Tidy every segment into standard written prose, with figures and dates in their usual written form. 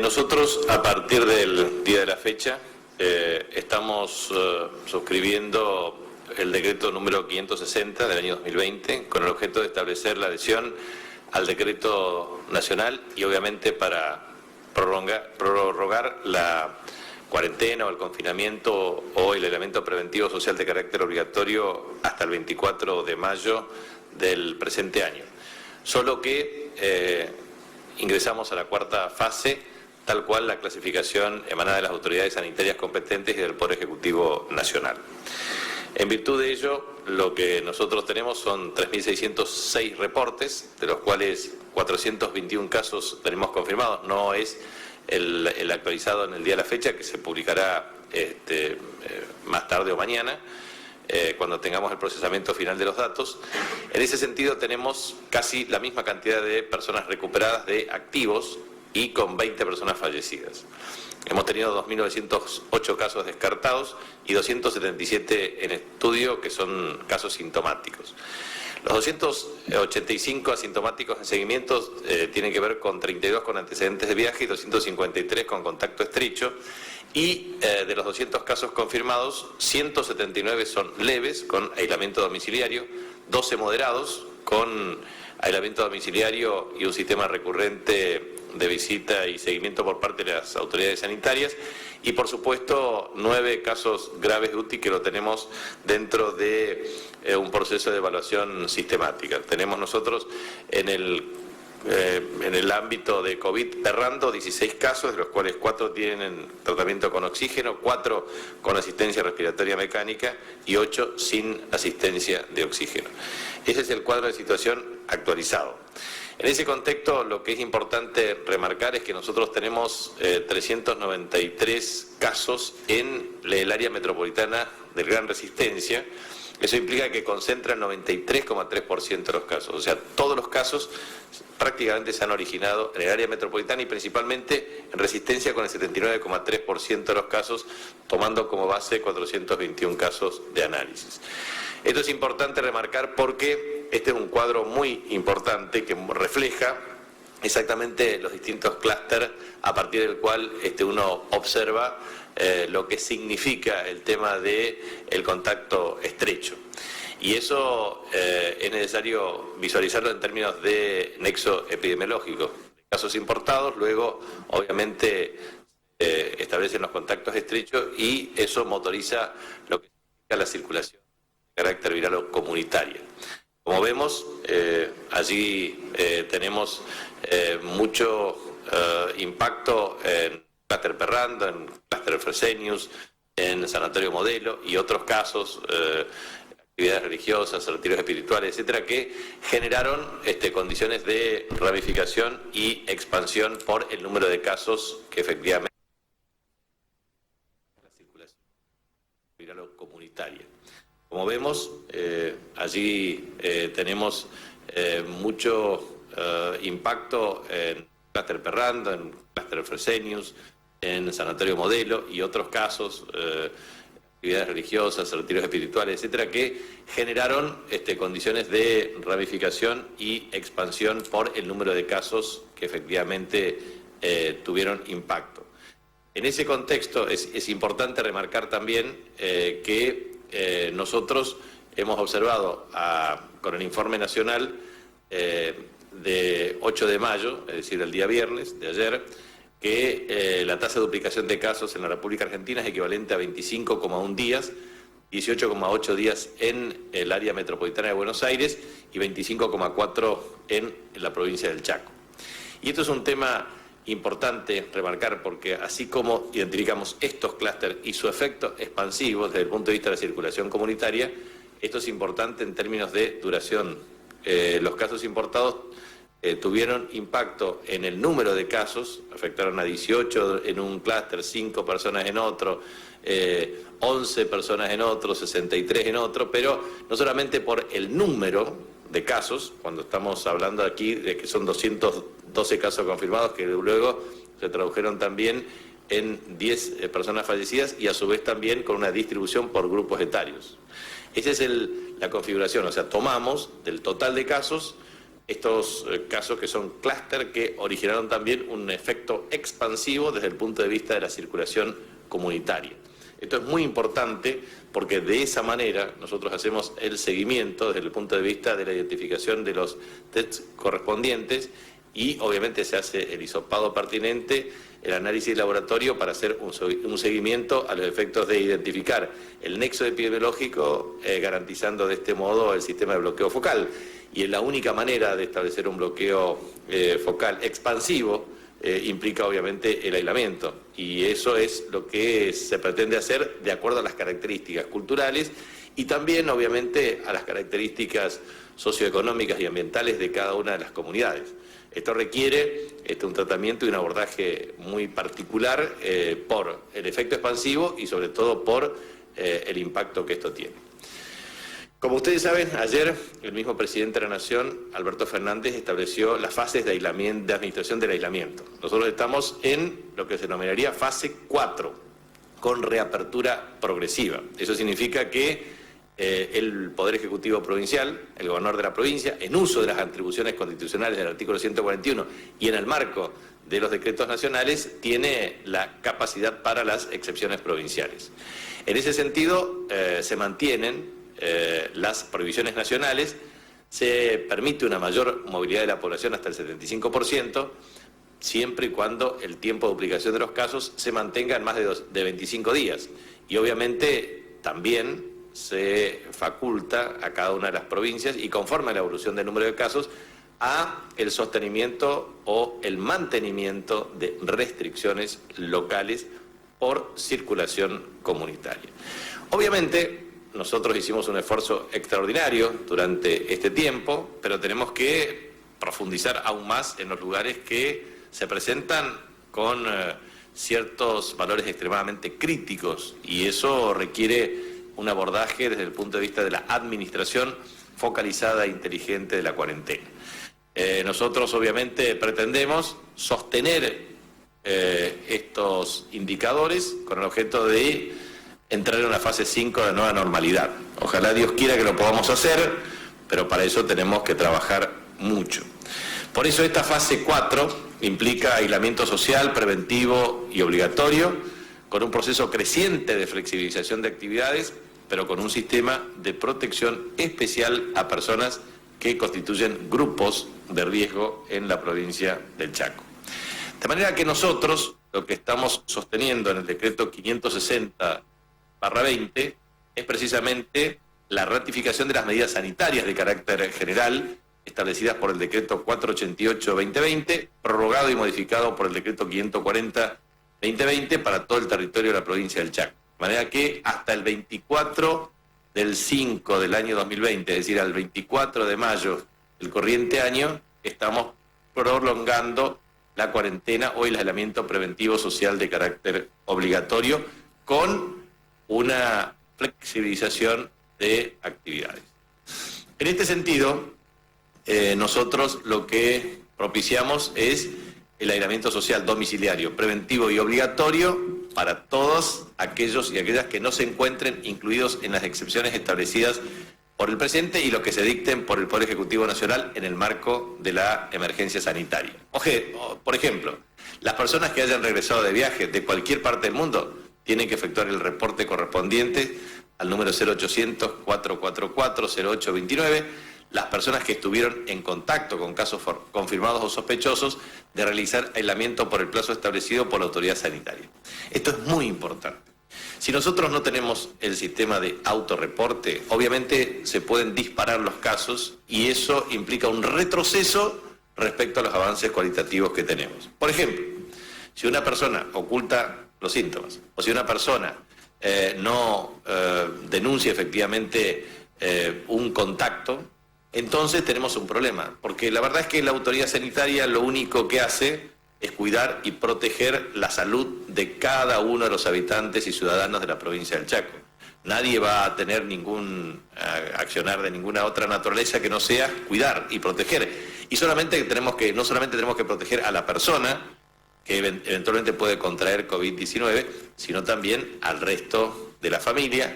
Nosotros, a partir del día de la fecha, estamos suscribiendo el decreto número 560 del año 2020 con el objeto de establecer la adhesión al decreto nacional y obviamente para prorrogar la cuarentena o el confinamiento o el aislamiento preventivo social de carácter obligatorio hasta el 24 de mayo del presente año. Solo que ingresamos a la cuarta fase, tal cual la clasificación emanada de las autoridades sanitarias competentes y del Poder Ejecutivo Nacional. En virtud de ello, lo que nosotros tenemos son 3.606 reportes, de los cuales 421 casos tenemos confirmados. No es el actualizado en el día de la fecha, que se publicará más tarde o mañana, cuando tengamos el procesamiento final de los datos. En ese sentido tenemos casi la misma cantidad de personas recuperadas de activos y con 20 personas fallecidas. Hemos tenido 2.908 casos descartados y 277 en estudio, que son casos sintomáticos. Los 285 asintomáticos en seguimiento tienen que ver con 32 con antecedentes de viaje y 253 con contacto estrecho. Y de los 200 casos confirmados, 179 son leves con aislamiento domiciliario, 12 moderados con aislamiento domiciliario y un sistema recurrente de visita y seguimiento por parte de las autoridades sanitarias, y por supuesto 9 casos graves de UTI que lo tenemos dentro de un proceso de evaluación sistemática. Tenemos nosotros en el ámbito de COVID errando 16 casos, de los cuales 4 tienen tratamiento con oxígeno, 4 con asistencia respiratoria mecánica y 8 sin asistencia de oxígeno. Ese es el cuadro de situación actualizado. En ese contexto, lo que es importante remarcar es que nosotros tenemos 393 casos en el área metropolitana del Gran Resistencia. Eso implica que concentra el 93,3% de los casos. O sea, todos los casos prácticamente se han originado en el área metropolitana y principalmente en Resistencia, con el 79,3% de los casos, tomando como base 421 casos de análisis. Esto es importante remarcar porque este es un cuadro muy importante que refleja exactamente los distintos clústeres a partir del cual uno observa lo que significa el tema del contacto estrecho. Y eso es necesario visualizarlo en términos de nexo epidemiológico. Casos importados, luego obviamente establecen los contactos estrechos y eso motoriza lo que significa la circulación de carácter viral o comunitaria. Como vemos, allí tenemos mucho impacto en clúster Perrando, en clúster Fresenius, en Sanatorio Modelo y otros casos, actividades religiosas, retiros espirituales, etcétera, que generaron condiciones de ramificación y expansión por el número de casos que efectivamente la circulación viral o comunitaria. Como vemos, allí tenemos mucho impacto en clúster Perrando, en clúster Fresenius, en Sanatorio Modelo y otros casos, actividades religiosas, retiros espirituales, etcétera, que generaron condiciones de ramificación y expansión por el número de casos que efectivamente tuvieron impacto. En ese contexto es importante remarcar también que nosotros hemos observado con el informe nacional de 8 de mayo, es decir, el día viernes de ayer, que la tasa de duplicación de casos en la República Argentina es equivalente a 25,1 días, 18,8 días en el área metropolitana de Buenos Aires y 25,4 en la provincia del Chaco. Y esto es un tema importante remarcar porque así como identificamos estos clústeres y su efecto expansivo desde el punto de vista de la circulación comunitaria, esto es importante en términos de duración. Los casos importados tuvieron impacto en el número de casos, afectaron a 18 en un clúster, 5 personas en otro, 11 personas en otro, 63 en otro, pero no solamente por el número de casos, cuando estamos hablando aquí de que son 212 casos confirmados, que luego se tradujeron también en 10 personas fallecidas y a su vez también con una distribución por grupos etarios. Esa es la configuración, o sea, tomamos del total de casos estos casos que son clúster que originaron también un efecto expansivo desde el punto de vista de la circulación comunitaria. Esto es muy importante porque de esa manera nosotros hacemos el seguimiento desde el punto de vista de la identificación de los tests correspondientes y obviamente se hace el hisopado pertinente, el análisis de laboratorio para hacer un seguimiento a los efectos de identificar el nexo epidemiológico, garantizando de este modo el sistema de bloqueo focal. Y es la única manera de establecer un bloqueo focal expansivo, implica obviamente el aislamiento. Y eso es lo que se pretende hacer de acuerdo a las características culturales y también obviamente a las características socioeconómicas y ambientales de cada una de las comunidades. Esto requiere un tratamiento y un abordaje muy particular por el efecto expansivo y sobre todo por el impacto que esto tiene. Como ustedes saben, ayer el mismo presidente de la Nación, Alberto Fernández, estableció las fases de aislamiento, de administración del aislamiento. Nosotros estamos en lo que se denominaría fase 4, con reapertura progresiva. Eso significa que el Poder Ejecutivo Provincial, el gobernador de la provincia, en uso de las atribuciones constitucionales del artículo 141 y en el marco de los decretos nacionales, tiene la capacidad para las excepciones provinciales. En ese sentido, se mantienen las prohibiciones nacionales, se permite una mayor movilidad de la población hasta el 75%, siempre y cuando el tiempo de duplicación de los casos se mantenga en más de 25 días. Y obviamente también se faculta a cada una de las provincias y conforme a la evolución del número de casos a el sostenimiento o el mantenimiento de restricciones locales por circulación comunitaria. Obviamente nosotros hicimos un esfuerzo extraordinario durante este tiempo, pero tenemos que profundizar aún más en los lugares que se presentan con ciertos valores extremadamente críticos y eso requiere un abordaje desde el punto de vista de la administración focalizada e inteligente de la cuarentena. Nosotros obviamente pretendemos sostener estos indicadores con el objeto de entrar en una fase 5 de nueva normalidad. Ojalá Dios quiera que lo podamos hacer, pero para eso tenemos que trabajar mucho. Por eso esta fase 4 implica aislamiento social, preventivo y obligatorio, con un proceso creciente de flexibilización de actividades, pero con un sistema de protección especial a personas que constituyen grupos de riesgo en la provincia del Chaco. De manera que nosotros lo que estamos sosteniendo en el decreto 560/20 es precisamente la ratificación de las medidas sanitarias de carácter general establecidas por el decreto 488/2020, prorrogado y modificado por el decreto 540/2020 para todo el territorio de la provincia del Chaco. De manera que hasta el 24/5 del año 2020, es decir, al 24 de mayo del corriente año, estamos prolongando la cuarentena o el aislamiento preventivo social de carácter obligatorio con una flexibilización de actividades. En este sentido, nosotros lo que propiciamos es el aislamiento social domiciliario, preventivo y obligatorio para todos aquellos y aquellas que no se encuentren incluidos en las excepciones establecidas por el presidente y los que se dicten por el Poder Ejecutivo Nacional en el marco de la emergencia sanitaria. Por ejemplo, las personas que hayan regresado de viaje de cualquier parte del mundo tienen que efectuar el reporte correspondiente al número 0800-444-0829, las personas que estuvieron en contacto con casos confirmados o sospechosos de realizar aislamiento por el plazo establecido por la autoridad sanitaria. Esto es muy importante. Si nosotros no tenemos el sistema de autorreporte, obviamente se pueden disparar los casos y eso implica un retroceso respecto a los avances cualitativos que tenemos. Por ejemplo, si una persona oculta los síntomas o si una persona no denuncia efectivamente un contacto, entonces tenemos un problema, porque la verdad es que la autoridad sanitaria lo único que hace es cuidar y proteger la salud de cada uno de los habitantes y ciudadanos de la provincia del Chaco. Nadie va a tener ningún accionar de ninguna otra naturaleza que no sea cuidar y proteger. Y no solamente tenemos que proteger a la persona que eventualmente puede contraer COVID-19, sino también al resto de la familia,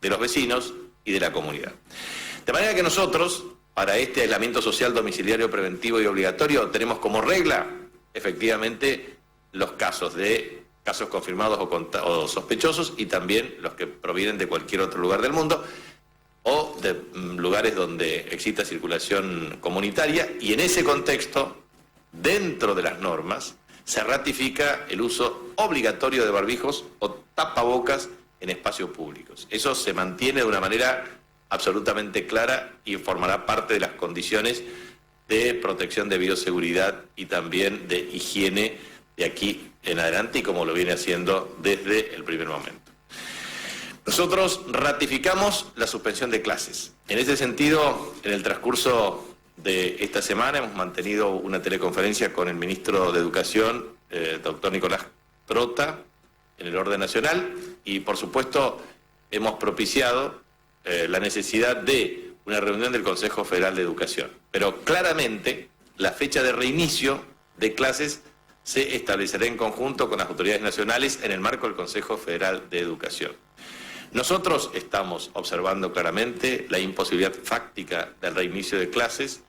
de los vecinos y de la comunidad. De manera que nosotros para este aislamiento social domiciliario preventivo y obligatorio tenemos como regla, efectivamente, los casos confirmados o sospechosos y también los que provienen de cualquier otro lugar del mundo o de lugares donde exista circulación comunitaria, y en ese contexto, dentro de las normas, se ratifica el uso obligatorio de barbijos o tapabocas en espacios públicos. Eso se mantiene de una manera absolutamente clara y formará parte de las condiciones de protección de bioseguridad y también de higiene de aquí en adelante, y como lo viene haciendo desde el primer momento. Nosotros ratificamos la suspensión de clases. En ese sentido, en el transcurso de esta semana hemos mantenido una teleconferencia con el ministro de Educación, doctor Nicolás Trota, en el orden nacional, y por supuesto hemos propiciado la necesidad de una reunión del Consejo Federal de Educación. Pero claramente la fecha de reinicio de clases se establecerá en conjunto con las autoridades nacionales en el marco del Consejo Federal de Educación. Nosotros estamos observando claramente la imposibilidad fáctica del reinicio de clases.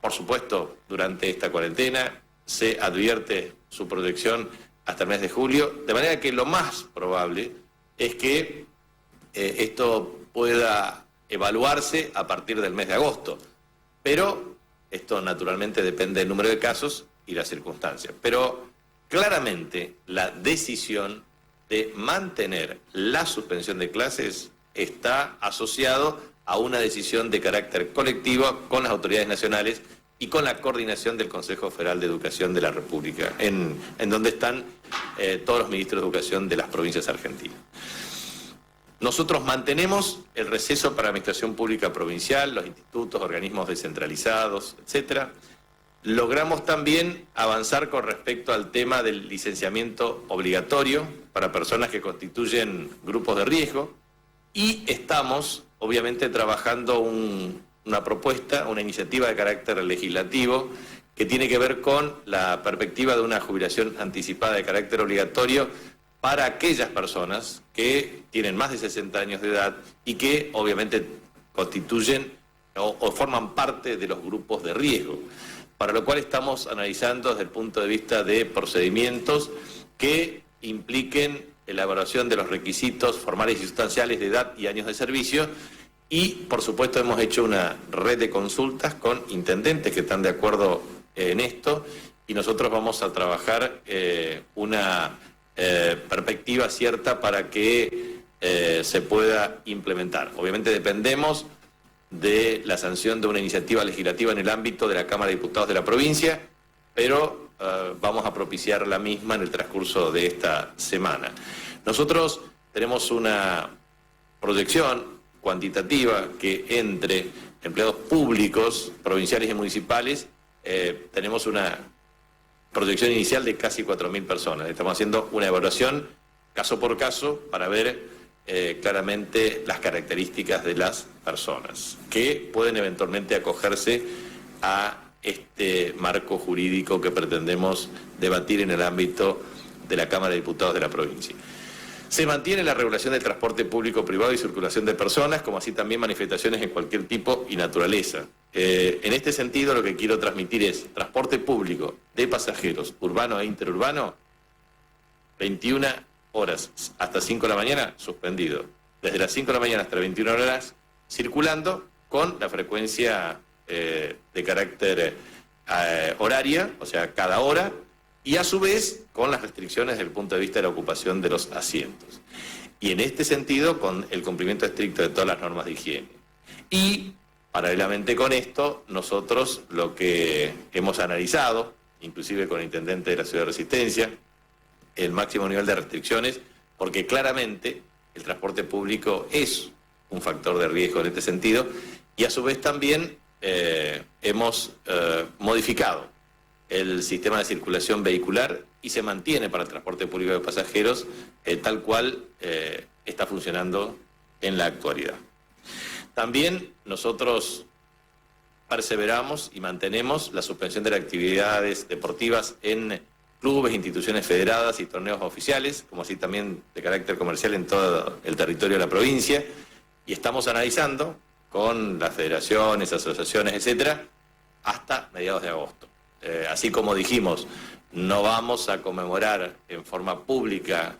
Por supuesto, durante esta cuarentena se advierte su proyección hasta el mes de julio, de manera que lo más probable es que esto pueda evaluarse a partir del mes de agosto. Pero esto naturalmente depende del número de casos y las circunstancias. Pero claramente la decisión de mantener la suspensión de clases está asociado a una decisión de carácter colectivo con las autoridades nacionales y con la coordinación del Consejo Federal de Educación de la República, en donde están todos los ministros de Educación de las provincias argentinas. Nosotros mantenemos el receso para la Administración Pública Provincial, los institutos, organismos descentralizados, etcétera. Logramos también avanzar con respecto al tema del licenciamiento obligatorio para personas que constituyen grupos de riesgo, y estamos obviamente trabajando una propuesta, una iniciativa de carácter legislativo que tiene que ver con la perspectiva de una jubilación anticipada de carácter obligatorio para aquellas personas que tienen más de 60 años de edad y que obviamente constituyen o forman parte de los grupos de riesgo, para lo cual estamos analizando desde el punto de vista de procedimientos que impliquen elaboración de los requisitos formales y sustanciales de edad y años de servicio, y por supuesto hemos hecho una red de consultas con intendentes que están de acuerdo en esto, y nosotros vamos a trabajar una perspectiva cierta para que se pueda implementar. Obviamente dependemos de la sanción de una iniciativa legislativa en el ámbito de la Cámara de Diputados de la provincia, pero vamos a propiciar la misma en el transcurso de esta semana. Nosotros tenemos una proyección cuantitativa que entre empleados públicos, provinciales y municipales, tenemos una proyección inicial de casi 4.000 personas. Estamos haciendo una evaluación caso por caso para ver claramente las características de las personas que pueden eventualmente acogerse a este marco jurídico que pretendemos debatir en el ámbito de la Cámara de Diputados de la provincia. Se mantiene la regulación del transporte público privado y circulación de personas, como así también manifestaciones en cualquier tipo y naturaleza. En este sentido, lo que quiero transmitir es transporte público de pasajeros, urbano e interurbano, 21 horas hasta 5 de la mañana, suspendido. Desde las 5 de la mañana hasta las 21 horas, circulando con la frecuencia de carácter horaria, o sea, cada hora, y a su vez con las restricciones desde el punto de vista de la ocupación de los asientos. Y en este sentido, con el cumplimiento estricto de todas las normas de higiene. Y, paralelamente con esto, nosotros lo que hemos analizado, inclusive con el intendente de la Ciudad de Resistencia, el máximo nivel de restricciones, porque claramente el transporte público es un factor de riesgo en este sentido, y a su vez también hemos modificado el sistema de circulación vehicular y se mantiene para el transporte público de pasajeros tal cual está funcionando en la actualidad. También nosotros perseveramos y mantenemos la suspensión de las actividades deportivas en clubes, instituciones federadas y torneos oficiales, como así también de carácter comercial en todo el territorio de la provincia, y estamos analizando con las federaciones, asociaciones, etcétera, hasta mediados de agosto. Así como dijimos, no vamos a conmemorar en forma pública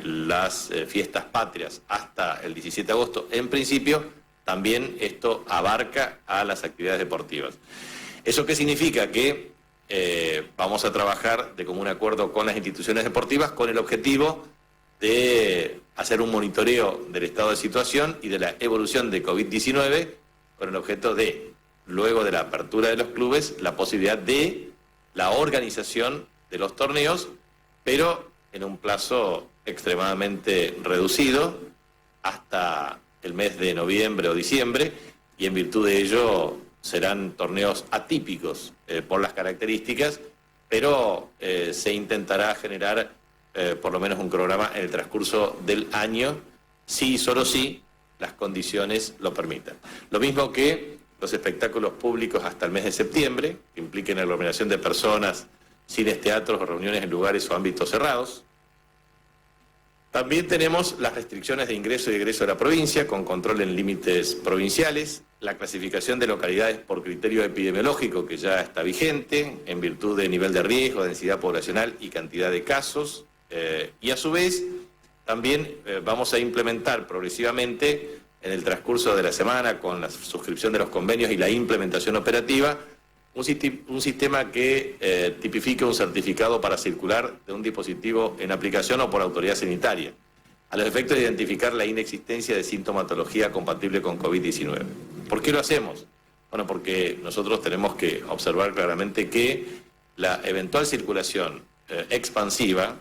las fiestas patrias hasta el 17 de agosto. En principio, también esto abarca a las actividades deportivas. ¿Eso qué significa? Que vamos a trabajar de común acuerdo con las instituciones deportivas con el objetivo de hacer un monitoreo del estado de situación y de la evolución de COVID-19 con el objeto de, luego de la apertura de los clubes, la posibilidad de la organización de los torneos, pero en un plazo extremadamente reducido, hasta el mes de noviembre o diciembre, y en virtud de ello serán torneos atípicos por las características, pero se intentará generar por lo menos un cronograma en el transcurso del año, si y solo si las condiciones lo permitan. Lo mismo que los espectáculos públicos hasta el mes de septiembre, que impliquen aglomeración de personas, cines, teatros o reuniones en lugares o ámbitos cerrados. También tenemos las restricciones de ingreso y egreso de la provincia, con control en límites provinciales, la clasificación de localidades por criterio epidemiológico, que ya está vigente, en virtud de nivel de riesgo, densidad poblacional y cantidad de casos, y a su vez también vamos a implementar progresivamente en el transcurso de la semana, con la suscripción de los convenios y la implementación operativa, un sistema que tipifique un certificado para circular de un dispositivo en aplicación o por autoridad sanitaria, a los efectos de identificar la inexistencia de sintomatología compatible con COVID-19. ¿Por qué lo hacemos? Bueno, porque nosotros tenemos que observar claramente que la eventual circulación expansiva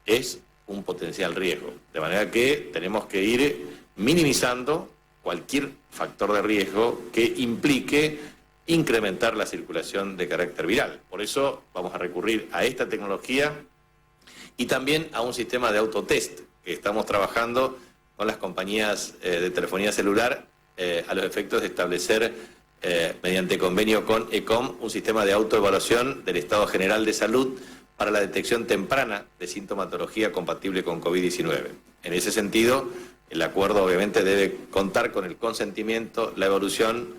es un potencial riesgo, de manera que tenemos que ir minimizando cualquier factor de riesgo que implique incrementar la circulación de carácter viral. Por eso vamos a recurrir a esta tecnología y también a un sistema de autotest que estamos trabajando con las compañías de telefonía celular a los efectos de establecer, mediante convenio con ECOM, un sistema de autoevaluación del estado general de salud para la detección temprana de sintomatología compatible con COVID-19. En ese sentido, el acuerdo obviamente debe contar con el consentimiento, la evaluación,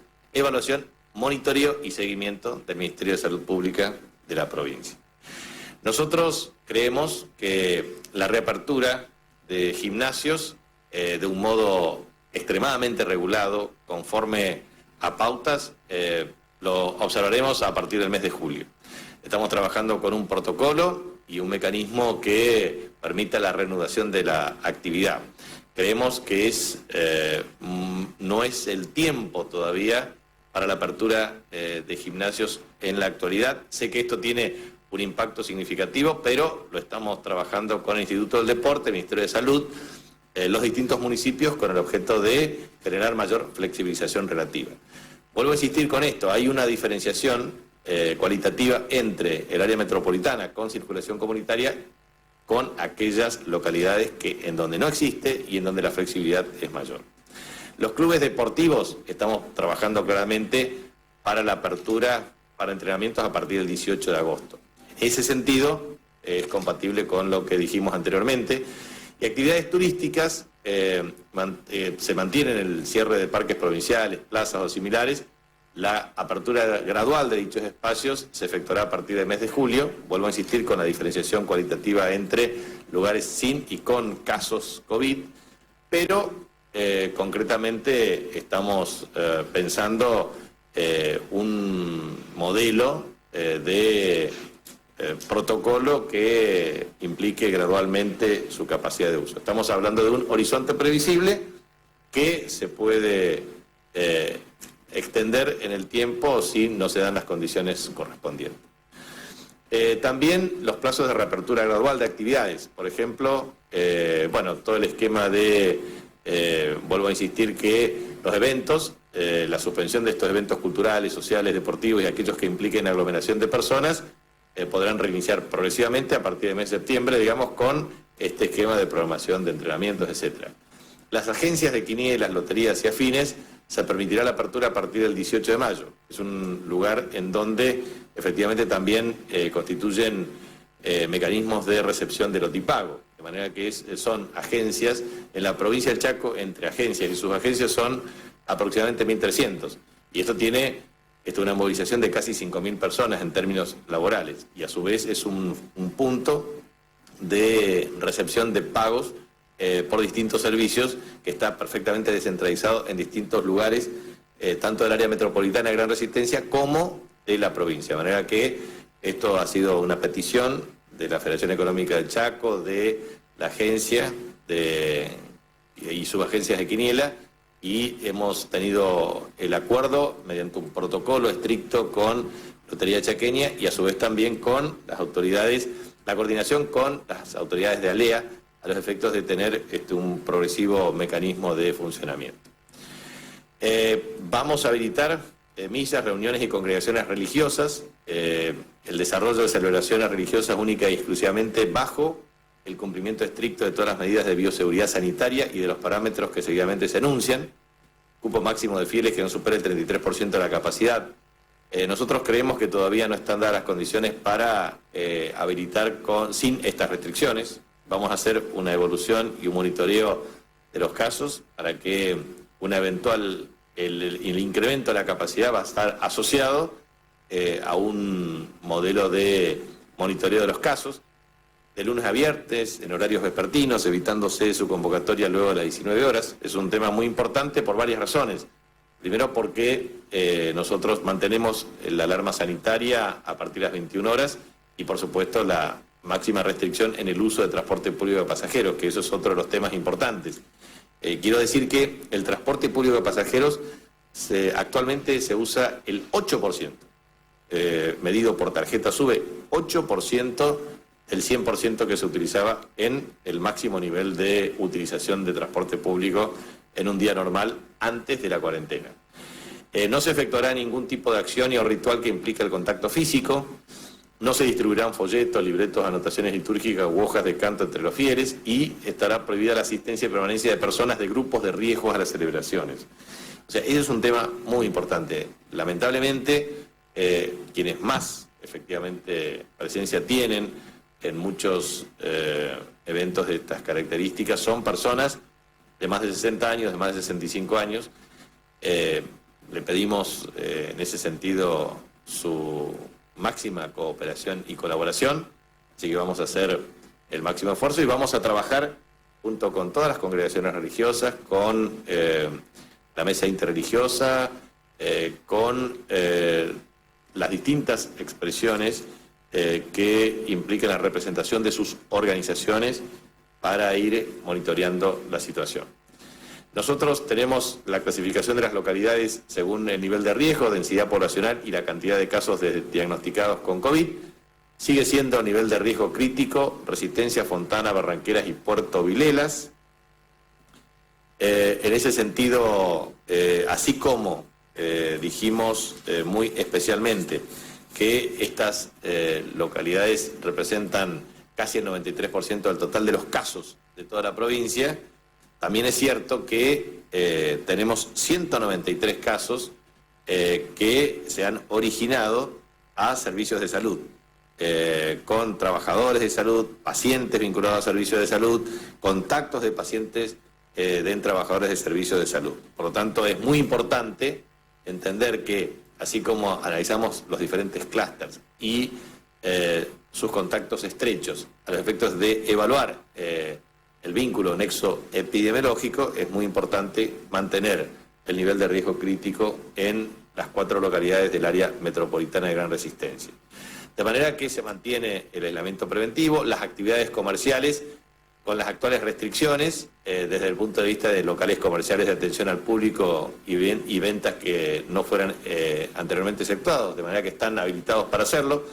monitoreo y seguimiento del Ministerio de Salud Pública de la provincia. Nosotros creemos que la reapertura de gimnasios de un modo extremadamente regulado, conforme a pautas, lo observaremos a partir del mes de julio. Estamos trabajando con un protocolo y un mecanismo que permita la reanudación de la actividad. Creemos que no es el tiempo todavía para la apertura de gimnasios en la actualidad. Sé que esto tiene un impacto significativo, pero lo estamos trabajando con el Instituto del Deporte, el Ministerio de Salud, los distintos municipios, con el objeto de generar mayor flexibilización relativa. Vuelvo a insistir con esto, hay una diferenciación cualitativa entre el área metropolitana con circulación comunitaria con aquellas localidades en donde no existe y en donde la flexibilidad es mayor. Los clubes deportivos estamos trabajando claramente para la apertura para entrenamientos a partir del 18 de agosto. En ese sentido, es compatible con lo que dijimos anteriormente. Y actividades turísticas se mantienen el cierre de parques provinciales, plazas o similares. La apertura gradual de dichos espacios se efectuará a partir del mes de julio. Vuelvo a insistir con la diferenciación cualitativa entre lugares sin y con casos COVID, pero concretamente estamos pensando un modelo de protocolo que implique gradualmente su capacidad de uso. Estamos hablando de un horizonte previsible que se puede extender en el tiempo si no se dan las condiciones correspondientes. También los plazos de reapertura gradual de actividades. Por ejemplo, todo el esquema de, vuelvo a insistir que los eventos, la suspensión de estos eventos culturales, sociales, deportivos y aquellos que impliquen aglomeración de personas, podrán reiniciar progresivamente a partir del mes de septiembre, digamos, con este esquema de programación de entrenamientos, etc. Las agencias de quinielas, loterías y afines se permitirá la apertura a partir del 18 de mayo. Es un lugar en donde efectivamente también constituyen mecanismos de recepción de lotipago, de manera que son agencias en la provincia del Chaco, entre agencias y subagencias son aproximadamente 1.300. Y esto tiene una movilización de casi 5.000 personas en términos laborales. Y a su vez es un punto de recepción de pagos por distintos servicios que está perfectamente descentralizado en distintos lugares, tanto del área metropolitana de Gran Resistencia como de la provincia. De manera que esto ha sido una petición de la Federación Económica del Chaco, de la agencia y subagencias de Quiniela, y hemos tenido el acuerdo mediante un protocolo estricto con Lotería Chaqueña y a su vez también con las autoridades, la coordinación con las autoridades de ALEA a los efectos de tener un progresivo mecanismo de funcionamiento. Vamos a habilitar misas, reuniones y congregaciones religiosas, el desarrollo de celebraciones religiosas única y exclusivamente bajo el cumplimiento estricto de todas las medidas de bioseguridad sanitaria y de los parámetros que seguidamente se enuncian, cupo máximo de fieles que no supere el 33% de la capacidad. Nosotros creemos que todavía no están dadas las condiciones para habilitar sin estas restricciones. Vamos a hacer una evolución y un monitoreo de los casos para que una eventual, el incremento de la capacidad va a estar asociado a un modelo de monitoreo de los casos, de lunes a viernes, en horarios vespertinos, evitándose su convocatoria luego de las 19 horas. Es un tema muy importante por varias razones. Primero porque nosotros mantenemos la alarma sanitaria a partir de las 21 horas y por supuesto la máxima restricción en el uso de transporte público de pasajeros, que eso es otro de los temas importantes. Quiero decir que el transporte público de pasajeros actualmente se usa el 8%, medido por tarjeta SUBE, 8% del 100% que se utilizaba en el máximo nivel de utilización de transporte público en un día normal antes de la cuarentena. No se efectuará ningún tipo de acción o ritual que implique el contacto físico, no se distribuirán folletos, libretos, anotaciones litúrgicas u hojas de canto entre los fieles y estará prohibida la asistencia y permanencia de personas de grupos de riesgos a las celebraciones. O sea, ese es un tema muy importante. Lamentablemente, quienes más efectivamente presencia tienen en muchos eventos de estas características son personas de más de 60 años, de más de 65 años. Le pedimos en ese sentido su máxima cooperación y colaboración, así que vamos a hacer el máximo esfuerzo y vamos a trabajar junto con todas las congregaciones religiosas, con la mesa interreligiosa, con las distintas expresiones que implican la representación de sus organizaciones para ir monitoreando la situación. Nosotros tenemos la clasificación de las localidades según el nivel de riesgo, densidad poblacional y la cantidad de casos diagnosticados con COVID. Sigue siendo nivel de riesgo crítico, Resistencia, Fontana, Barranqueras y Puerto Vilelas. En ese sentido, así como dijimos muy especialmente que estas localidades representan casi el 93% del total de los casos de toda la provincia, también es cierto que tenemos 193 casos que se han originado a servicios de salud, con trabajadores de salud, pacientes vinculados a servicios de salud, contactos de pacientes de trabajadores de servicios de salud. Por lo tanto, es muy importante entender que, así como analizamos los diferentes clústeres y sus contactos estrechos a los efectos de evaluar el vínculo nexo epidemiológico, es muy importante mantener el nivel de riesgo crítico en las 4 localidades del área metropolitana de Gran Resistencia. De manera que se mantiene el aislamiento preventivo, las actividades comerciales con las actuales restricciones, desde el punto de vista de locales comerciales de atención al público y ventas que no fueran anteriormente efectuados, de manera que están habilitados para hacerlo.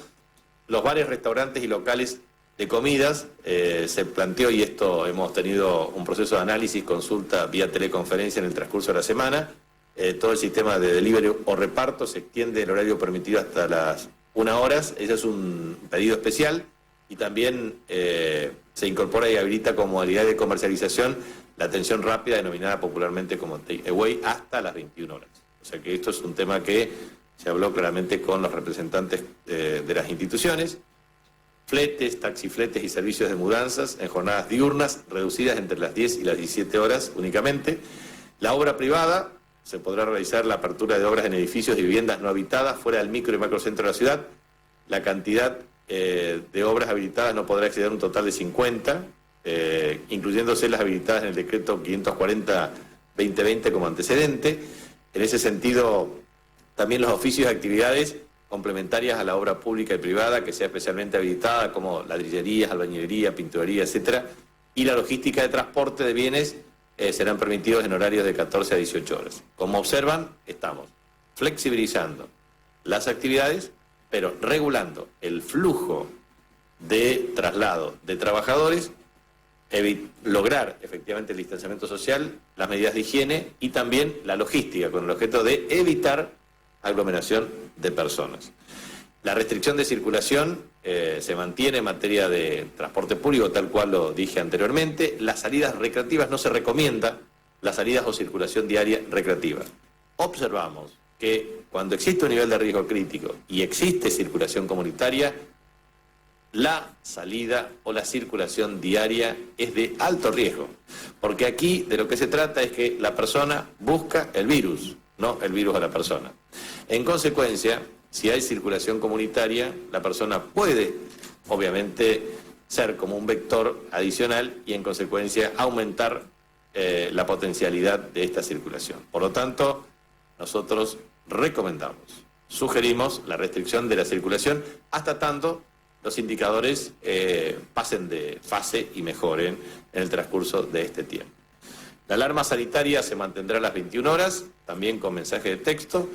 Los bares, restaurantes y locales de comidas, se planteó, y esto hemos tenido un proceso de análisis, consulta vía teleconferencia en el transcurso de la semana, todo el sistema de delivery o reparto se extiende el horario permitido hasta las 1 hora, ese es un pedido especial, y también se incorpora y habilita como modalidad de comercialización la atención rápida, denominada popularmente como takeaway, hasta las 21 horas. O sea que esto es un tema que se habló claramente con los representantes de las instituciones. Fletes, taxifletes y servicios de mudanzas en jornadas diurnas reducidas entre las 10 y las 17 horas únicamente. La obra privada se podrá realizar la apertura de obras en edificios y viviendas no habitadas fuera del micro y macrocentro de la ciudad. La cantidad de obras habilitadas no podrá exceder un total de 50, incluyéndose las habilitadas en el decreto 540-2020 como antecedente. En ese sentido, también los oficios y actividades complementarias a la obra pública y privada que sea especialmente habilitada, como ladrillerías, albañilería, pinturería, etcétera, y la logística de transporte de bienes serán permitidos en horarios de 14 a 18 horas. Como observan, estamos flexibilizando las actividades, pero regulando el flujo de traslado de trabajadores, lograr efectivamente el distanciamiento social, las medidas de higiene y también la logística, con el objeto de evitar aglomeración de personas. La restricción de circulación se mantiene en materia de transporte público, tal cual lo dije anteriormente. Las salidas recreativas no se recomienda, las salidas o circulación diaria recreativa. Observamos que cuando existe un nivel de riesgo crítico y existe circulación comunitaria, la salida o la circulación diaria es de alto riesgo, porque aquí de lo que se trata es que la persona busca el virus, no el virus a la persona. En consecuencia, si hay circulación comunitaria, la persona puede, obviamente, ser como un vector adicional y, en consecuencia, aumentar la potencialidad de esta circulación. Por lo tanto, nosotros recomendamos, sugerimos la restricción de la circulación hasta tanto los indicadores pasen de fase y mejoren en el transcurso de este tiempo. La alarma sanitaria se mantendrá a las 21 horas, también con mensaje de texto,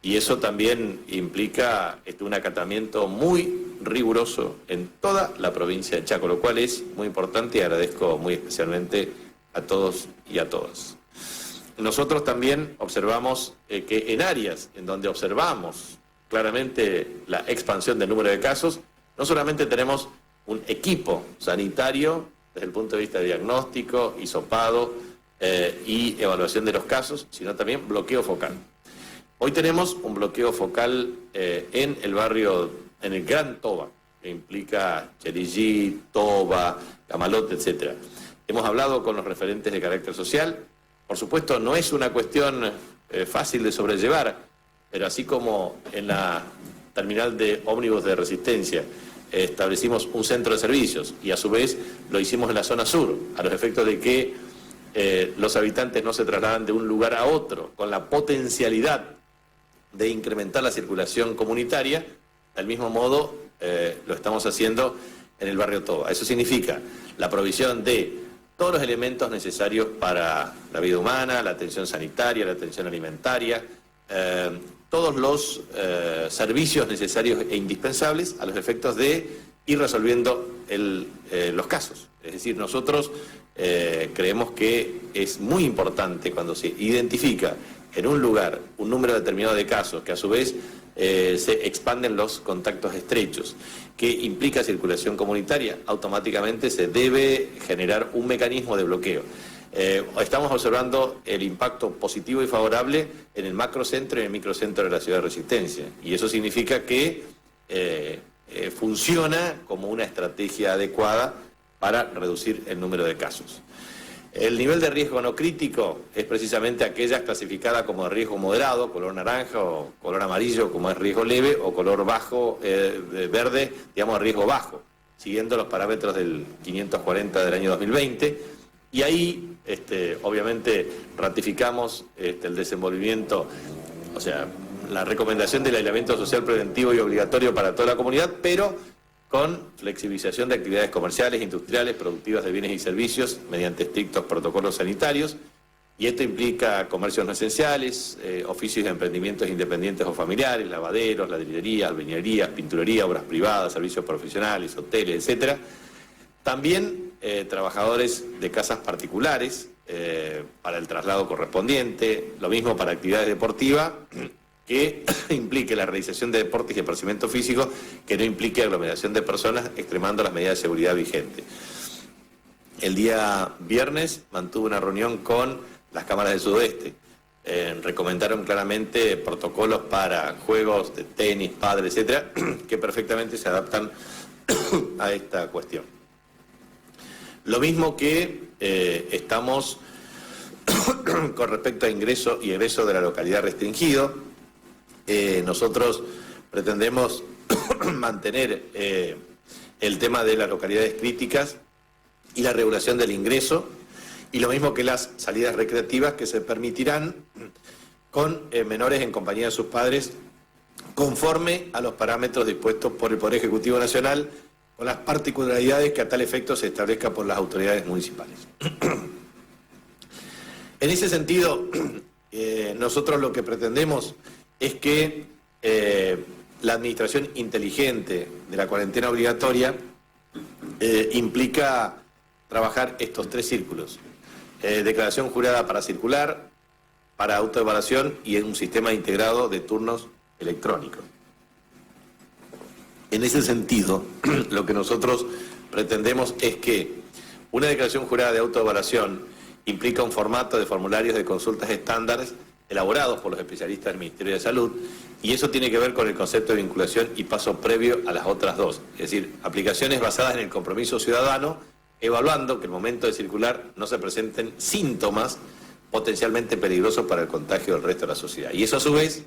y eso también implica un acatamiento muy riguroso en toda la provincia de Chaco, lo cual es muy importante y agradezco muy especialmente a todos y a todas. Nosotros también observamos que en áreas en donde observamos claramente la expansión del número de casos, no solamente tenemos un equipo sanitario desde el punto de vista de diagnóstico, hisopado y evaluación de los casos, sino también bloqueo focal. Hoy tenemos un bloqueo focal en el barrio, en el Gran Toba, que implica Cherillí, Toba, Camalote, etc. Hemos hablado con los referentes de carácter social. Por supuesto, no es una cuestión fácil de sobrellevar, pero así como en la terminal de ómnibus de Resistencia establecimos un centro de servicios y a su vez lo hicimos en la zona sur, a los efectos de que los habitantes no se trasladan de un lugar a otro, con la potencialidad de incrementar la circulación comunitaria, del mismo modo lo estamos haciendo en el barrio Toba. Eso significa la provisión de todos los elementos necesarios para la vida humana, la atención sanitaria, la atención alimentaria, todos los servicios necesarios e indispensables a los efectos de ir resolviendo los casos. Es decir, nosotros creemos que es muy importante cuando se identifica en un lugar un número determinado de casos, que a su vez se expanden los contactos estrechos, que implica circulación comunitaria, automáticamente se debe generar un mecanismo de bloqueo. Estamos observando el impacto positivo y favorable en el macrocentro y en el microcentro de la ciudad de Resistencia, y eso significa que funciona como una estrategia adecuada para reducir el número de casos. El nivel de riesgo no crítico es precisamente aquellas clasificadas como de riesgo moderado, color naranja, o color amarillo, como es riesgo leve, o color bajo, verde, digamos riesgo bajo, siguiendo los parámetros del 540 del año 2020. Y ahí, obviamente, ratificamos el desenvolvimiento, o sea, la recomendación del aislamiento social preventivo y obligatorio para toda la comunidad, pero con flexibilización de actividades comerciales, industriales, productivas de bienes y servicios mediante estrictos protocolos sanitarios, y esto implica comercios no esenciales, oficios y emprendimientos independientes o familiares, lavaderos, ladrillería, albañilerías, pinturería, obras privadas, servicios profesionales, hoteles, etc. También trabajadores de casas particulares para el traslado correspondiente, lo mismo para actividades deportivas, que implique la realización de deportes y esparcimiento físico, que no implique aglomeración de personas, extremando las medidas de seguridad vigentes. El día viernes mantuve una reunión con las cámaras del Sudoeste. Recomendaron claramente protocolos para juegos de tenis, pádel, etcétera, que perfectamente se adaptan a esta cuestión. Lo mismo que estamos con respecto a ingreso y egreso de la localidad restringido. Nosotros pretendemos mantener el tema de las localidades críticas y la regulación del ingreso, y lo mismo que las salidas recreativas, que se permitirán con menores en compañía de sus padres, conforme a los parámetros dispuestos por el Poder Ejecutivo Nacional, con las particularidades que a tal efecto se establezca por las autoridades municipales. En ese sentido, nosotros lo que pretendemos es que la administración inteligente de la cuarentena obligatoria implica trabajar estos tres círculos: declaración jurada para circular, para autoevaluación y en un sistema integrado de turnos electrónicos. En ese sentido, lo que nosotros pretendemos es que una declaración jurada de autoevaluación implica un formato de formularios de consultas estándares elaborados por los especialistas del Ministerio de Salud, y eso tiene que ver con el concepto de vinculación y paso previo a las otras dos, es decir, aplicaciones basadas en el compromiso ciudadano, evaluando que en el momento de circular no se presenten síntomas potencialmente peligrosos para el contagio del resto de la sociedad. Y eso a su vez,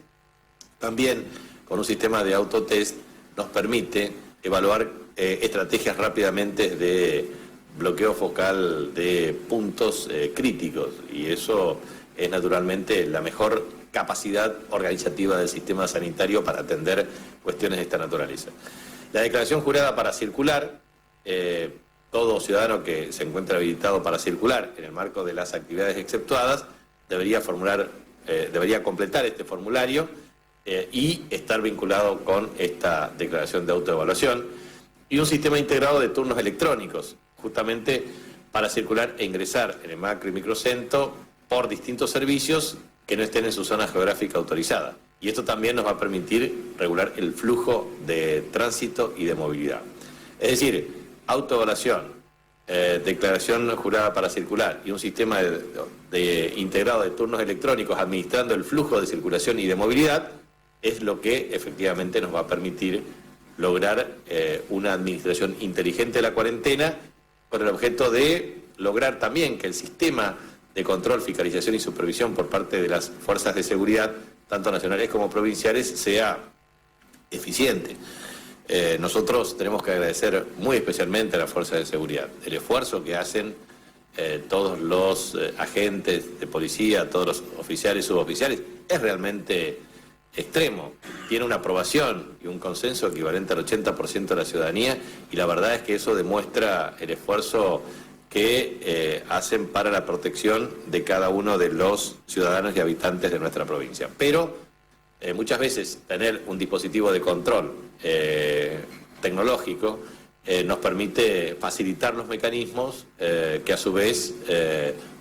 también con un sistema de autotest, nos permite evaluar estrategias rápidamente de bloqueo focal de puntos críticos, y eso es naturalmente la mejor capacidad organizativa del sistema sanitario para atender cuestiones de esta naturaleza. La declaración jurada para circular, todo ciudadano que se encuentre habilitado para circular en el marco de las actividades exceptuadas debería completar este formulario y estar vinculado con esta declaración de autoevaluación, y un sistema integrado de turnos electrónicos, justamente para circular e ingresar en el macro y microcentro por distintos servicios que no estén en su zona geográfica autorizada. Y esto también nos va a permitir regular el flujo de tránsito y de movilidad. Es decir, autoevaluación, declaración jurada para circular y un sistema integrado de turnos electrónicos administrando el flujo de circulación y de movilidad es lo que efectivamente nos va a permitir lograr una administración inteligente de la cuarentena, con el objeto de lograr también que el sistema de control, fiscalización y supervisión por parte de las fuerzas de seguridad, tanto nacionales como provinciales, sea eficiente. Nosotros tenemos que agradecer muy especialmente a las fuerzas de seguridad el esfuerzo que hacen todos los agentes de policía, todos los oficiales y suboficiales. Es realmente extremo, tiene una aprobación y un consenso equivalente al 80% de la ciudadanía, y la verdad es que eso demuestra el esfuerzo que hacen para la protección de cada uno de los ciudadanos y habitantes de nuestra provincia. Pero muchas veces tener un dispositivo de control tecnológico nos permite facilitar los mecanismos que a su vez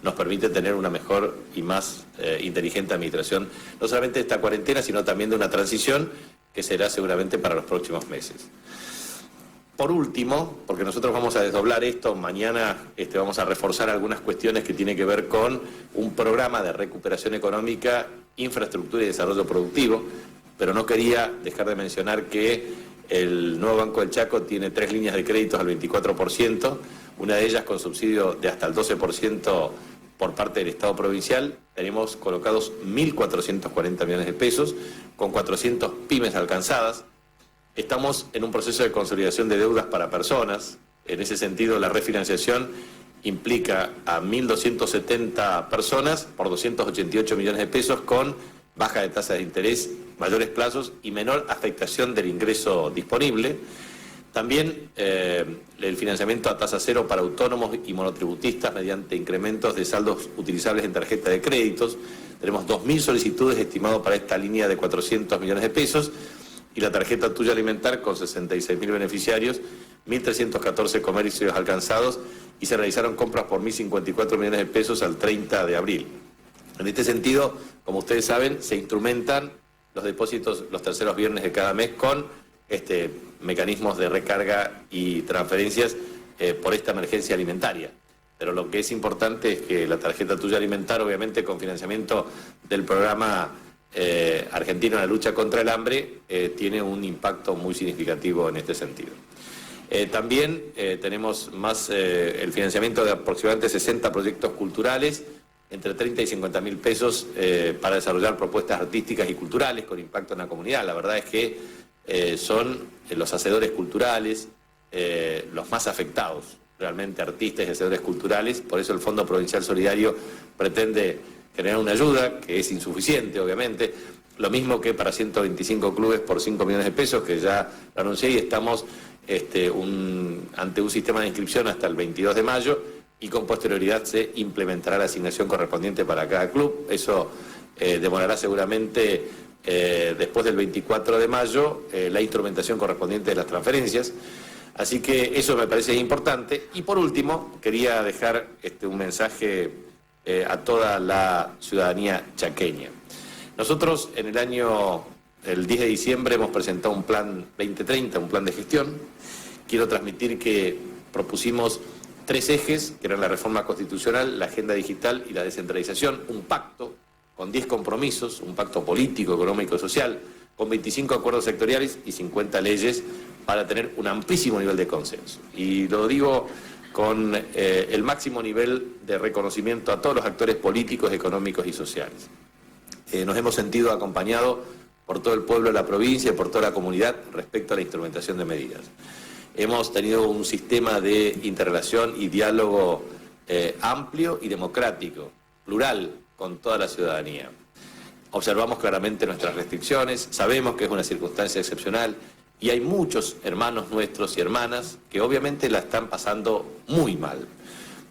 nos permite tener una mejor y más inteligente administración, no solamente de esta cuarentena, sino también de una transición que será seguramente para los próximos meses. Por último, porque nosotros vamos a desdoblar esto, mañana vamos a reforzar algunas cuestiones que tienen que ver con un programa de recuperación económica, infraestructura y desarrollo productivo, pero no quería dejar de mencionar que el nuevo Banco del Chaco tiene 3 líneas de créditos al 24%, una de ellas con subsidio de hasta el 12% por parte del Estado provincial. Tenemos colocados 1.440 millones de pesos, con 400 pymes alcanzadas. Estamos en un proceso de consolidación de deudas para personas. En ese sentido, la refinanciación implica a 1.270 personas por 288 millones de pesos, con baja de tasa de interés, mayores plazos y menor afectación del ingreso disponible. También el financiamiento a tasa cero para autónomos y monotributistas mediante incrementos de saldos utilizables en tarjeta de créditos. Tenemos 2.000 solicitudes estimadas para esta línea de 400 millones de pesos, y la tarjeta Tuya Alimentar con 66.000 beneficiarios, 1.314 comercios alcanzados, y se realizaron compras por 1.054 millones de pesos al 30 de abril. En este sentido, como ustedes saben, se instrumentan los depósitos los terceros viernes de cada mes con mecanismos de recarga y transferencias por esta emergencia alimentaria. Pero lo que es importante es que la tarjeta Tuya Alimentar, obviamente con financiamiento del programa argentino en la lucha contra el hambre, tiene un impacto muy significativo en este sentido. También tenemos el financiamiento de aproximadamente 60 proyectos culturales entre 30 y 50 mil pesos para desarrollar propuestas artísticas y culturales con impacto en la comunidad. La verdad es que son los hacedores culturales los más afectados, realmente artistas y hacedores culturales. Por eso el Fondo Provincial Solidario pretende generar una ayuda, que es insuficiente, obviamente, lo mismo que para 125 clubes por 5 millones de pesos, que ya lo anuncié, y estamos ante un sistema de inscripción hasta el 22 de mayo, y con posterioridad se implementará la asignación correspondiente para cada club. Eso demorará seguramente después del 24 de mayo la instrumentación correspondiente de las transferencias. Así que eso me parece importante. Y por último, quería dejar un mensaje a toda la ciudadanía chaqueña. Nosotros el 10 de diciembre hemos presentado un plan 2030, un plan de gestión. Quiero transmitir que propusimos 3 ejes, que eran la reforma constitucional, la agenda digital y la descentralización, un pacto con 10 compromisos, un pacto político, económico y social, con 25 acuerdos sectoriales y 50 leyes para tener un amplísimo nivel de consenso. Y lo digo con el máximo nivel de reconocimiento a todos los actores políticos, económicos y sociales. Nos hemos sentido acompañados por todo el pueblo de la provincia y por toda la comunidad respecto a la instrumentación de medidas. Hemos tenido un sistema de interrelación y diálogo amplio y democrático, plural, con toda la ciudadanía. Observamos claramente nuestras restricciones, sabemos que es una circunstancia excepcional y hay muchos hermanos nuestros y hermanas que obviamente la están pasando muy mal,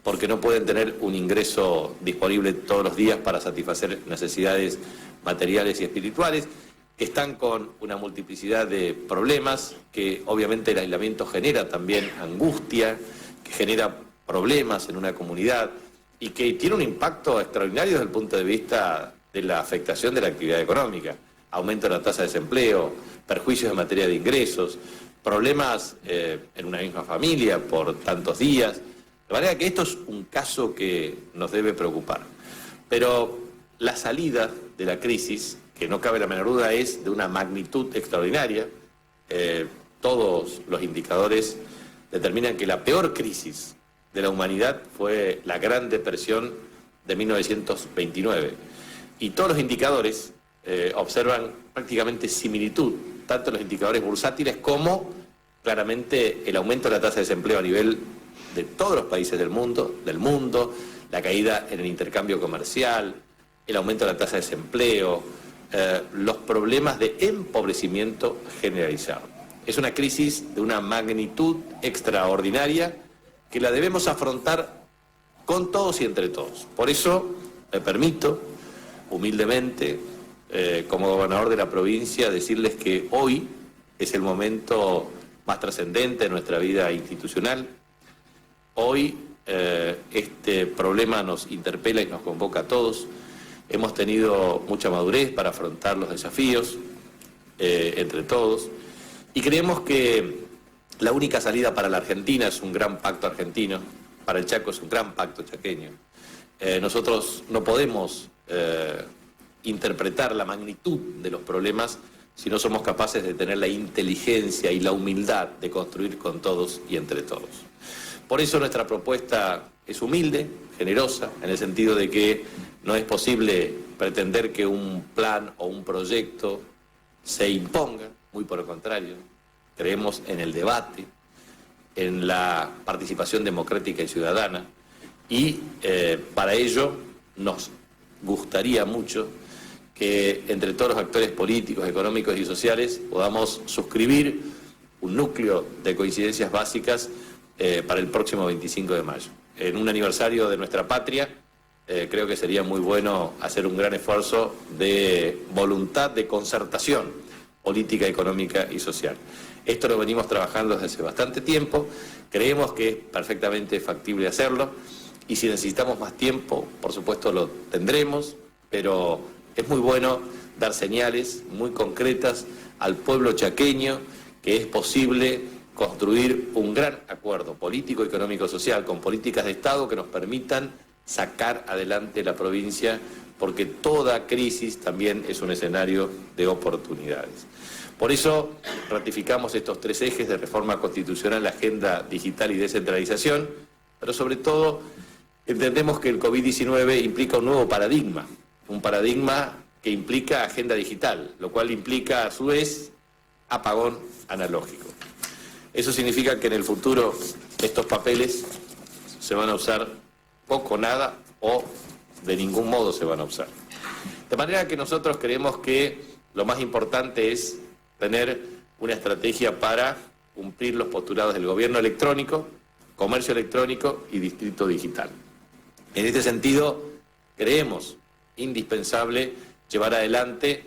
porque no pueden tener un ingreso disponible todos los días para satisfacer necesidades materiales y espirituales, que están con una multiplicidad de problemas, que obviamente el aislamiento genera también angustia, que genera problemas en una comunidad y que tiene un impacto extraordinario desde el punto de vista de la afectación de la actividad económica, aumento de la tasa de desempleo, perjuicios en materia de ingresos, problemas en una misma familia por tantos días. De manera que esto es un caso que nos debe preocupar. Pero la salida de la crisis, que no cabe la menor duda, es de una magnitud extraordinaria. Todos los indicadores determinan que la peor crisis de la humanidad fue la Gran Depresión de 1929. Y todos los indicadores observan prácticamente similitud, tanto los indicadores bursátiles como claramente el aumento de la tasa de desempleo a nivel de todos los países del mundo, la caída en el intercambio comercial, el aumento de la tasa de desempleo, los problemas de empobrecimiento generalizado. Es una crisis de una magnitud extraordinaria que la debemos afrontar con todos y entre todos. Por eso me permito, humildemente, como gobernador de la provincia, decirles que hoy es el momento más trascendente de nuestra vida institucional. Hoy este problema nos interpela y nos convoca a todos. Hemos tenido mucha madurez para afrontar los desafíos entre todos y creemos que la única salida para la Argentina es un gran pacto argentino, para el Chaco es un gran pacto chaqueño. Nosotros no podemos interpretar la magnitud de los problemas si no somos capaces de tener la inteligencia y la humildad de construir con todos y entre todos. Por eso nuestra propuesta es humilde, generosa, en el sentido de que no es posible pretender que un plan o un proyecto se imponga, muy por el contrario. Creemos en el debate, en la participación democrática y ciudadana, y para ello nos gustaría mucho que entre todos los actores políticos, económicos y sociales podamos suscribir un núcleo de coincidencias básicas para el próximo 25 de mayo. En un aniversario de nuestra patria, creo que sería muy bueno hacer un gran esfuerzo de voluntad de concertación política, económica y social. Esto lo venimos trabajando desde hace bastante tiempo, creemos que es perfectamente factible hacerlo y si necesitamos más tiempo, por supuesto lo tendremos, pero es muy bueno dar señales muy concretas al pueblo chaqueño que es posible construir un gran acuerdo político, económico, social, con políticas de Estado que nos permitan sacar adelante la provincia, porque toda crisis también es un escenario de oportunidades. Por eso ratificamos estos 3 ejes de reforma constitucional, la agenda digital y descentralización, pero sobre todo Entendemos que el COVID-19 implica un nuevo paradigma, un paradigma que implica agenda digital, lo cual implica a su vez apagón analógico. Eso significa que en el futuro estos papeles se van a usar poco, nada o de ningún modo se van a usar. De manera que nosotros creemos que lo más importante es tener una estrategia para cumplir los postulados del gobierno electrónico, comercio electrónico y distrito digital. En este sentido, creemos indispensable llevar adelante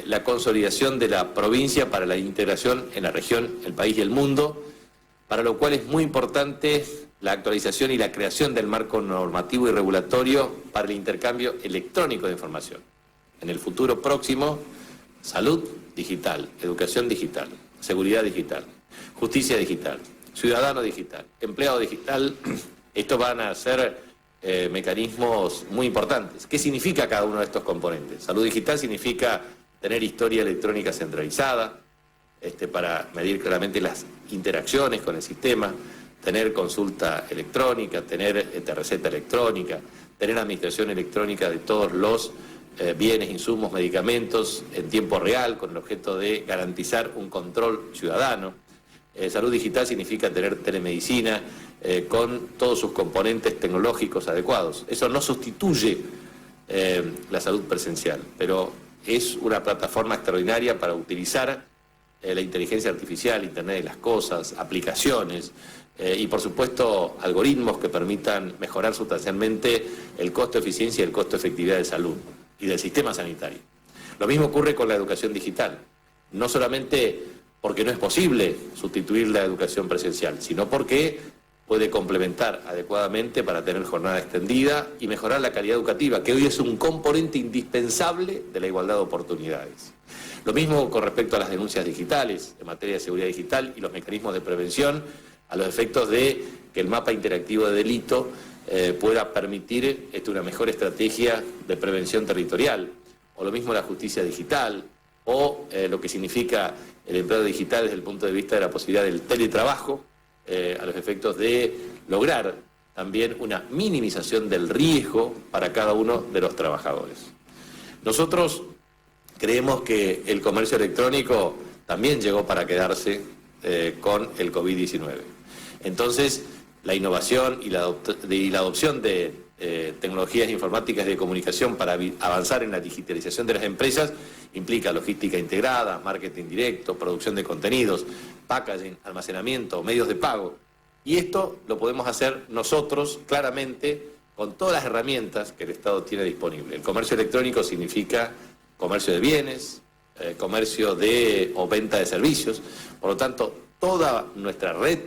la consolidación de la provincia para la integración en la región, el país y el mundo, para lo cual es muy importante la actualización y la creación del marco normativo y regulatorio para el intercambio electrónico de información. En el futuro próximo, salud digital, educación digital, seguridad digital, justicia digital, ciudadano digital, empleado digital, estos van a ser mecanismos muy importantes. ¿Qué significa cada uno de estos componentes? Salud digital significa tener historia electrónica centralizada, para medir claramente las interacciones con el sistema, tener consulta electrónica, tener receta electrónica, tener administración electrónica de todos los bienes, insumos, medicamentos en tiempo real, con el objeto de garantizar un control ciudadano. Salud digital significa tener telemedicina con todos sus componentes tecnológicos adecuados. Eso no sustituye la salud presencial, pero es una plataforma extraordinaria para utilizar la inteligencia artificial, Internet de las cosas, aplicaciones y por supuesto algoritmos que permitan mejorar sustancialmente el costo de eficiencia y el costo de efectividad de salud y del sistema sanitario. Lo mismo ocurre con la educación digital, no solamente porque no es posible sustituir la educación presencial, sino porque puede complementar adecuadamente para tener jornada extendida y mejorar la calidad educativa, que hoy es un componente indispensable de la igualdad de oportunidades. Lo mismo con respecto a las denuncias digitales, en materia de seguridad digital y los mecanismos de prevención, a los efectos de que el mapa interactivo de delito pueda permitir una mejor estrategia de prevención territorial, o lo mismo la justicia digital, o lo que significa el empleo digital desde el punto de vista de la posibilidad del teletrabajo, a los efectos de lograr también una minimización del riesgo para cada uno de los trabajadores. Nosotros creemos que el comercio electrónico también llegó para quedarse con el COVID-19. Entonces, la innovación y la adopción de tecnologías informáticas de comunicación para avanzar en la digitalización de las empresas implica logística integrada, marketing directo, producción de contenidos, packaging, almacenamiento, medios de pago. Y esto lo podemos hacer nosotros claramente con todas las herramientas que el Estado tiene disponible. El comercio electrónico significa comercio de bienes, comercio o venta de servicios. Por lo tanto, toda nuestra red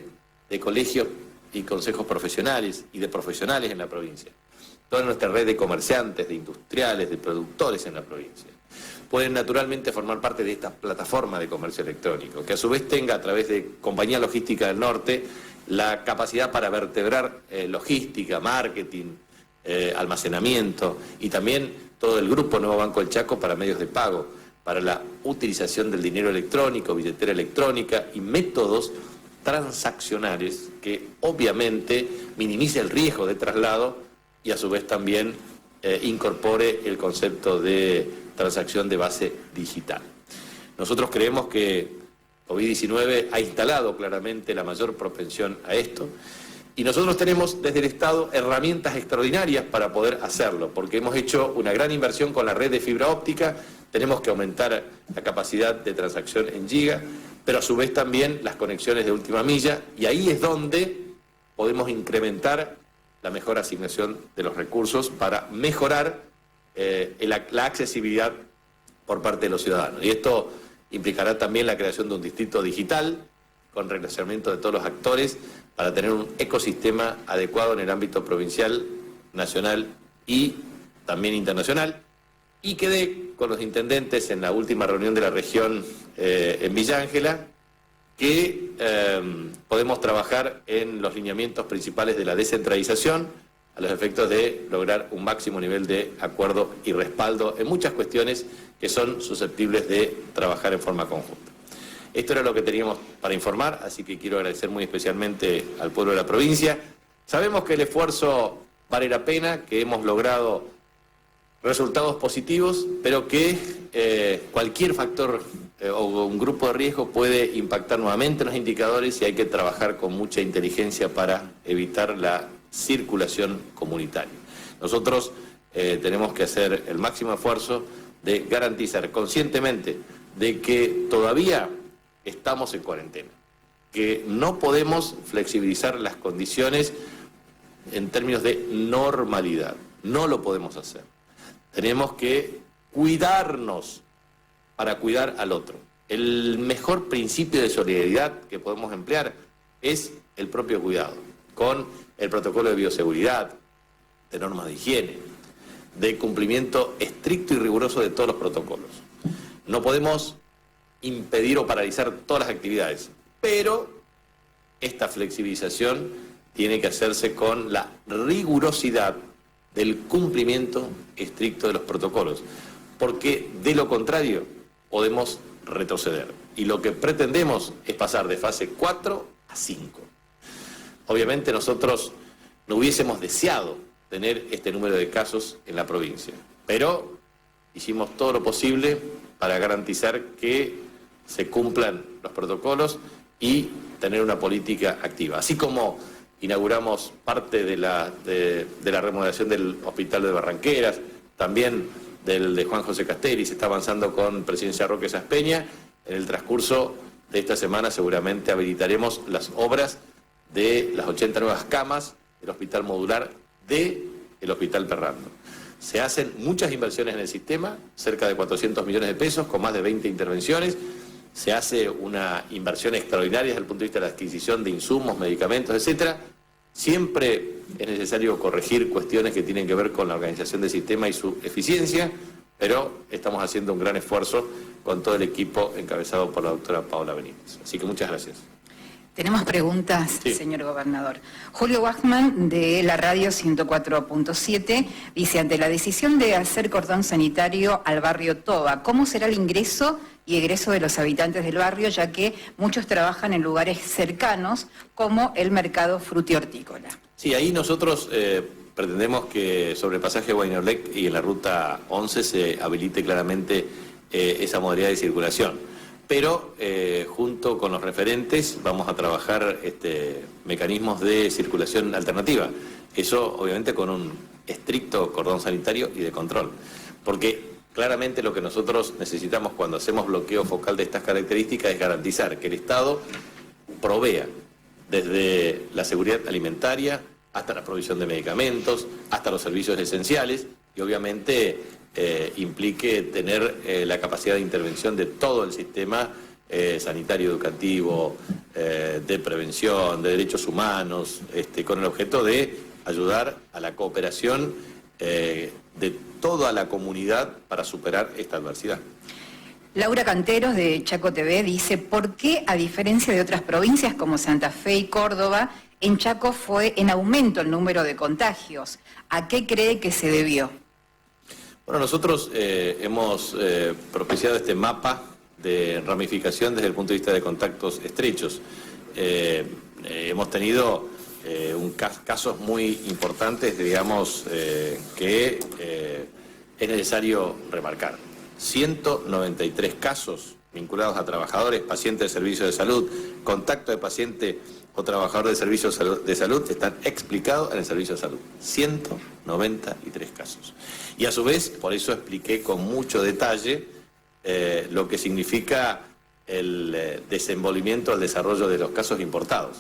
de colegios y consejos profesionales y de profesionales en la provincia, toda nuestra red de comerciantes, de industriales, de productores en la provincia, pueden naturalmente formar parte de esta plataforma de comercio electrónico, que a su vez tenga a través de Compañía Logística del Norte la capacidad para vertebrar logística, marketing, almacenamiento y también todo el grupo Nuevo Banco del Chaco para medios de pago, para la utilización del dinero electrónico, billetera electrónica y métodos transaccionales que obviamente minimice el riesgo de traslado y a su vez también incorpore el concepto de transacción de base digital. Nosotros creemos que COVID-19 ha instalado claramente la mayor propensión a esto y nosotros tenemos desde el Estado herramientas extraordinarias para poder hacerlo, porque hemos hecho una gran inversión con la red de fibra óptica, tenemos que aumentar la capacidad de transacción en giga, pero a su vez también las conexiones de última milla, y ahí es donde podemos incrementar la mejor asignación de los recursos para mejorar la accesibilidad por parte de los ciudadanos. Y esto implicará también la creación de un distrito digital con relacionamiento de todos los actores para tener un ecosistema adecuado en el ámbito provincial, nacional y también internacional. Y quedé con los intendentes en la última reunión de la región en Villa Ángela que podemos trabajar en los lineamientos principales de la descentralización a los efectos de lograr un máximo nivel de acuerdo y respaldo en muchas cuestiones que son susceptibles de trabajar en forma conjunta. Esto era lo que teníamos para informar, así que quiero agradecer muy especialmente al pueblo de la provincia. Sabemos que el esfuerzo vale la pena, que hemos logrado resultados positivos, pero que cualquier factor o un grupo de riesgo puede impactar nuevamente los indicadores y hay que trabajar con mucha inteligencia para evitar la circulación comunitaria. Nosotros tenemos que hacer el máximo esfuerzo de garantizar conscientemente de que todavía estamos en cuarentena, que no podemos flexibilizar las condiciones en términos de normalidad, no lo podemos hacer. Tenemos que cuidarnos para cuidar al otro. El mejor principio de solidaridad que podemos emplear es el propio cuidado, con el protocolo de bioseguridad, de normas de higiene, de cumplimiento estricto y riguroso de todos los protocolos. No podemos impedir o paralizar todas las actividades, pero esta flexibilización tiene que hacerse con la rigurosidad del cumplimiento estricto de los protocolos, porque de lo contrario podemos retroceder. Y lo que pretendemos es pasar de fase 4 a 5. Obviamente nosotros no hubiésemos deseado tener este número de casos en la provincia, pero hicimos todo lo posible para garantizar que se cumplan los protocolos y tener una política activa. Así como inauguramos parte de la remodelación del Hospital de Barranqueras, también del de Juan José Castelli, se está avanzando con Presidencia Roque Saspeña. En el transcurso de esta semana seguramente habilitaremos las obras de las 80 nuevas camas del Hospital Modular del Hospital Perrando. Se hacen muchas inversiones en el sistema, cerca de 400 millones de pesos, con más de 20 intervenciones. Se hace una inversión extraordinaria desde el punto de vista de la adquisición de insumos, medicamentos, etcétera. Siempre es necesario corregir cuestiones que tienen que ver con la organización del sistema y su eficiencia, pero estamos haciendo un gran esfuerzo con todo el equipo encabezado por la doctora Paola Benítez. Así que muchas gracias. Tenemos preguntas, sí, señor gobernador. Julio Wachman, de la radio 104.7, dice, ante la decisión de hacer cordón sanitario al barrio Toba, ¿cómo será el ingreso y egreso de los habitantes del barrio, ya que muchos trabajan en lugares cercanos, como el mercado frutihortícola? Sí, ahí nosotros pretendemos que sobre el pasaje Guaynolec y en la ruta 11 se habilite claramente esa modalidad de circulación. Pero junto con los referentes vamos a trabajar mecanismos de circulación alternativa. Eso obviamente con un estricto cordón sanitario y de control. Porque claramente lo que nosotros necesitamos cuando hacemos bloqueo focal de estas características es garantizar que el Estado provea desde la seguridad alimentaria hasta la provisión de medicamentos, hasta los servicios esenciales y obviamente implique tener la capacidad de intervención de todo el sistema sanitario, educativo, de prevención, de derechos humanos, con el objeto de ayudar a la cooperación de toda la comunidad para superar esta adversidad. Laura Canteros, de Chaco TV, dice, ¿por qué, a diferencia de otras provincias como Santa Fe y Córdoba, en Chaco fue en aumento el número de contagios? ¿A qué cree que se debió? Bueno, nosotros hemos propiciado este mapa de ramificación desde el punto de vista de contactos estrechos. Hemos tenido casos muy importantes, digamos, que es necesario remarcar. 193 casos vinculados a trabajadores, pacientes de servicios de salud, contacto de paciente o trabajador de servicios de salud están explicados en el servicio de salud. 193 casos. Y a su vez, por eso expliqué con mucho detalle lo que significa el desenvolvimiento, el desarrollo de los casos importados.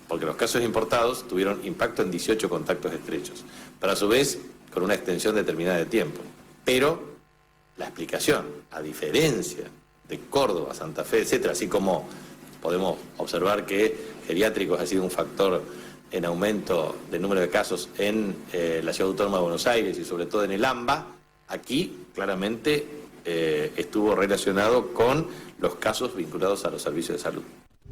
Porque los casos importados tuvieron impacto en 18 contactos estrechos, pero a su vez con una extensión determinada de tiempo. Pero la explicación, a diferencia de Córdoba, Santa Fe, etcétera, así como podemos observar que geriátricos ha sido un factor en aumento del número de casos en la Ciudad Autónoma de Buenos Aires y sobre todo en el AMBA, aquí claramente estuvo relacionado con los casos vinculados a los servicios de salud.